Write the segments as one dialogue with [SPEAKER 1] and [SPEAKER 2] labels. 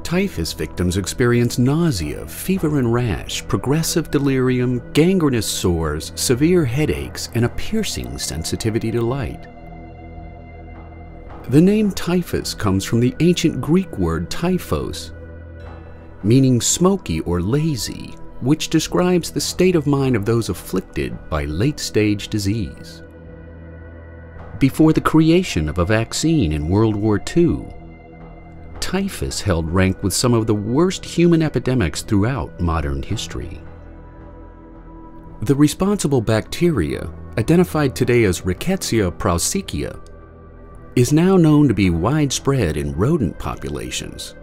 [SPEAKER 1] Typhus victims experience nausea, fever and rash, progressive delirium, gangrenous sores, severe headaches, and a piercing sensitivity to light. The name typhus comes from the ancient Greek word typhos, meaning smoky or lazy, which describes the state of mind of those afflicted by late-stage disease. Before the creation of a vaccine in World War II, typhus held rank with some of the worst human epidemics throughout modern history. The responsible bacteria, identified today as Rickettsia prausickia, is now known to be widespread in rodent populations,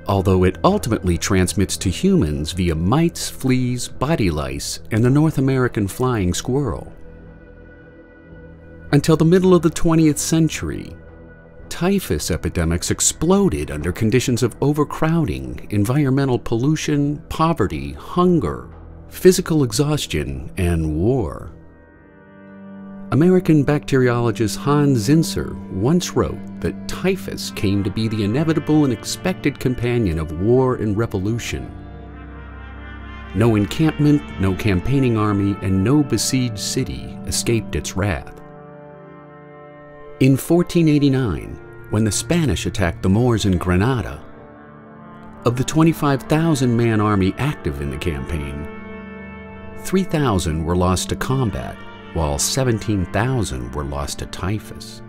[SPEAKER 1] although it ultimately transmits to humans via mites, fleas, body lice, and the North American flying squirrel. Until the middle of the 20th century, typhus epidemics exploded under conditions of overcrowding, environmental pollution, poverty, hunger, physical exhaustion, and war. American bacteriologist Hans Zinser once wrote that typhus came to be the inevitable and expected companion of war and revolution. No encampment, no campaigning army, and no besieged city escaped its wrath. In 1489, when the Spanish attacked the Moors in Granada, of the 25,000-man army active in the campaign, 3,000 were lost to combat, while 17,000 were lost to typhus.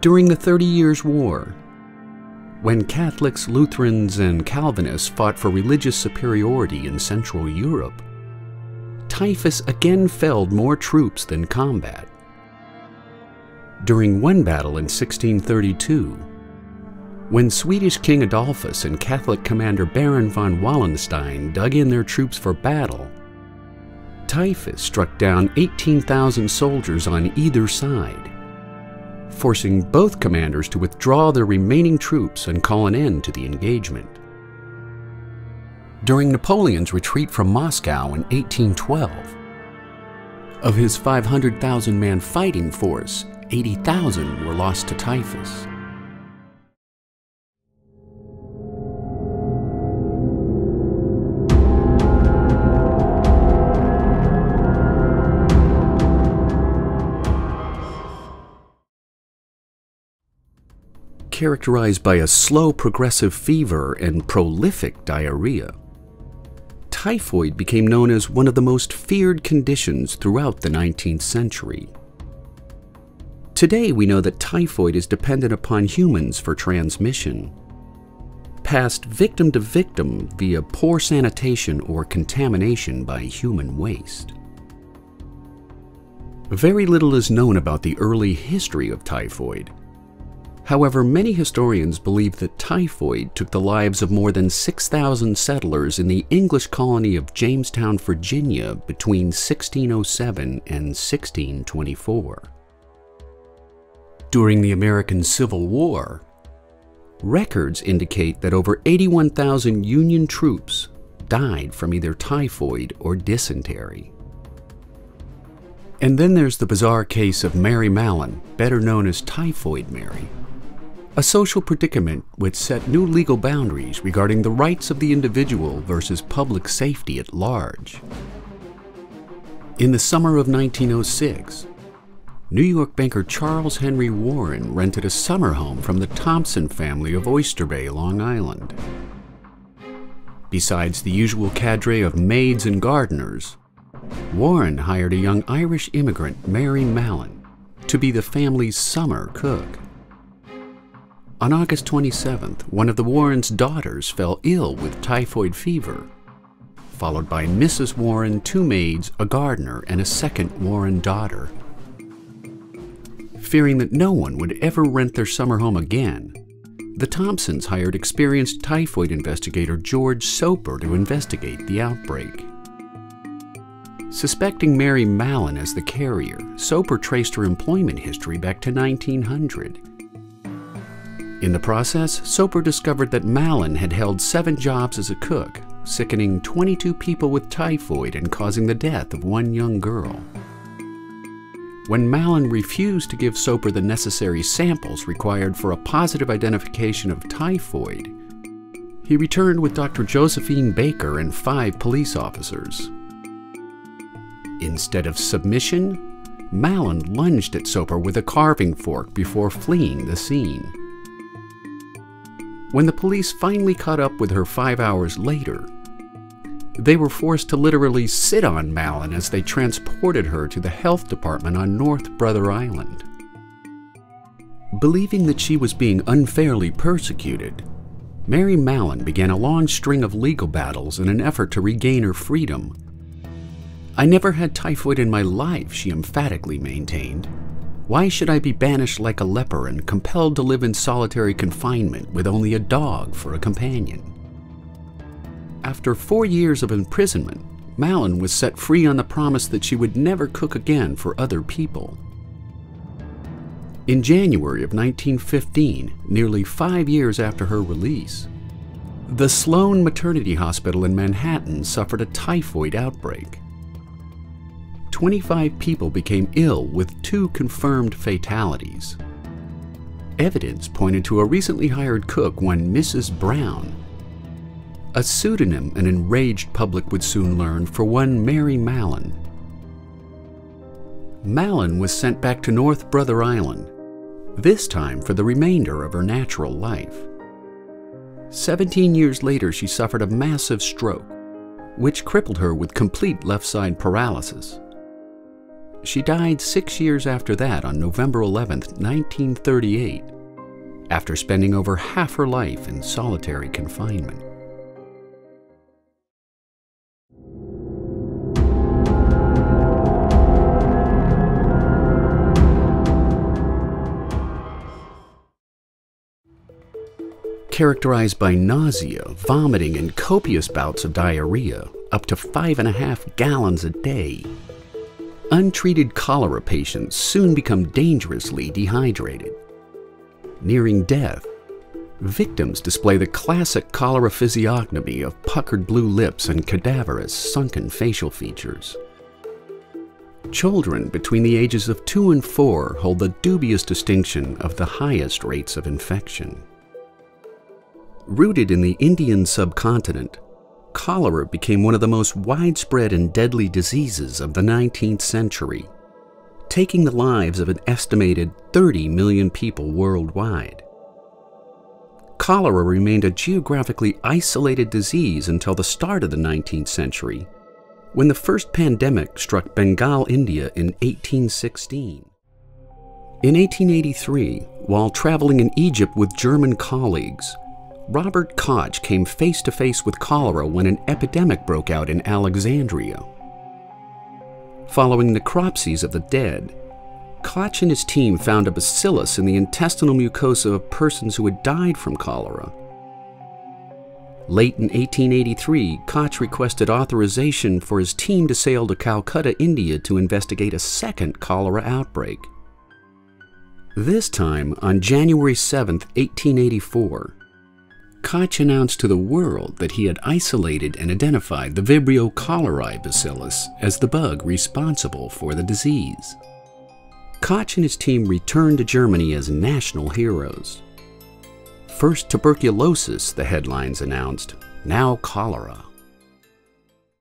[SPEAKER 1] During the 30 Years' War, when Catholics, Lutherans, and Calvinists fought for religious superiority in Central Europe, typhus again felled more troops than combat. During one battle in 1632, when Swedish King Adolphus and Catholic commander Baron von Wallenstein dug in their troops for battle, typhus struck down 18,000 soldiers on either side, forcing both commanders to withdraw their remaining troops and call an end to the engagement. During Napoleon's retreat from Moscow in 1812, of his 500,000-man fighting force, 80,000 were lost to typhus. Characterized by a slow progressive fever and prolific diarrhea, typhoid became known as one of the most feared conditions throughout the 19th century. Today we know that typhoid is dependent upon humans for transmission, passed victim to victim via poor sanitation or contamination by human waste. Very little is known about the early history of typhoid. However, many historians believe that typhoid took the lives of more than 6,000 settlers in the English colony of Jamestown, Virginia between 1607 and 1624. During the American Civil War, records indicate that over 81,000 Union troops died from either typhoid or dysentery. And then there's the bizarre case of Mary Mallon, better known as Typhoid Mary, a social predicament which set new legal boundaries regarding the rights of the individual versus public safety at large. In the summer of 1906, New York banker Charles Henry Warren rented a summer home from the Thompson family of Oyster Bay, Long Island. Besides the usual cadre of maids and gardeners, Warren hired a young Irish immigrant, Mary Mallon, to be the family's summer cook. On August 27th, one of the Warrens' daughters fell ill with typhoid fever, followed by Mrs. Warren, 2 maids, a gardener, and a second Warren daughter. Fearing that no one would ever rent their summer home again, the Thompsons hired experienced typhoid investigator George Soper to investigate the outbreak. Suspecting Mary Mallon as the carrier, Soper traced her employment history back to 1900. In the process, Soper discovered that Mallon had held 7 jobs as a cook, sickening 22 people with typhoid and causing the death of 1 young girl. when Mallon refused to give Soper the necessary samples required for a positive identification of typhoid, he returned with Dr. Josephine Baker and 5 police officers. Instead of submission, Mallon lunged at Soper with a carving fork before fleeing the scene. When the police finally caught up with her 5 hours later, they were forced to literally sit on Mallon as they transported her to the health department on North Brother Island. Believing that she was being unfairly persecuted, Mary Mallon began a long string of legal battles in an effort to regain her freedom. "I never had typhoid in my life," she emphatically maintained. "Why should I be banished like a leper and compelled to live in solitary confinement with only a dog for a companion?" After 4 years of imprisonment, Mallon was set free on the promise that she would never cook again for other people. In January of 1915, nearly 5 years after her release, the Sloan Maternity Hospital in Manhattan suffered a typhoid outbreak. 25 people became ill with 2 confirmed fatalities. Evidence pointed to a recently hired cook, one Mrs. Brown, a pseudonym an enraged public would soon learn for one Mary Mallon. Mallon was sent back to North Brother Island, this time for the remainder of her natural life. 17 years later, she suffered a massive stroke, which crippled her with complete left-side paralysis. She died 6 years after that on November 11, 1938, after spending over half her life in solitary confinement. Characterized by nausea, vomiting, and copious bouts of diarrhea, up to 5.5 gallons a day, untreated cholera patients soon become dangerously dehydrated. Nearing death, victims display the classic cholera physiognomy of puckered blue lips and cadaverous, sunken facial features. Children between the ages of 2 and 4 hold the dubious distinction of the highest rates of infection. Rooted in the Indian subcontinent, cholera became one of the most widespread and deadly diseases of the 19th century, taking the lives of an estimated 30 million people worldwide. Cholera remained a geographically isolated disease until the start of the 19th century, when the first pandemic struck Bengal, India in 1816. In 1883, while traveling in Egypt with German colleagues, Robert Koch came face to face with cholera when an epidemic broke out in Alexandria. Following necropsies of the dead, Koch and his team found a bacillus in the intestinal mucosa of persons who had died from cholera. Late in 1883, Koch requested authorization for his team to sail to Calcutta, India to investigate a second cholera outbreak. This time, on January 7, 1884, Koch announced to the world that he had isolated and identified the Vibrio cholerae bacillus as the bug responsible for the disease. Koch and his team returned to Germany as national heroes. First tuberculosis, the headlines announced, now cholera.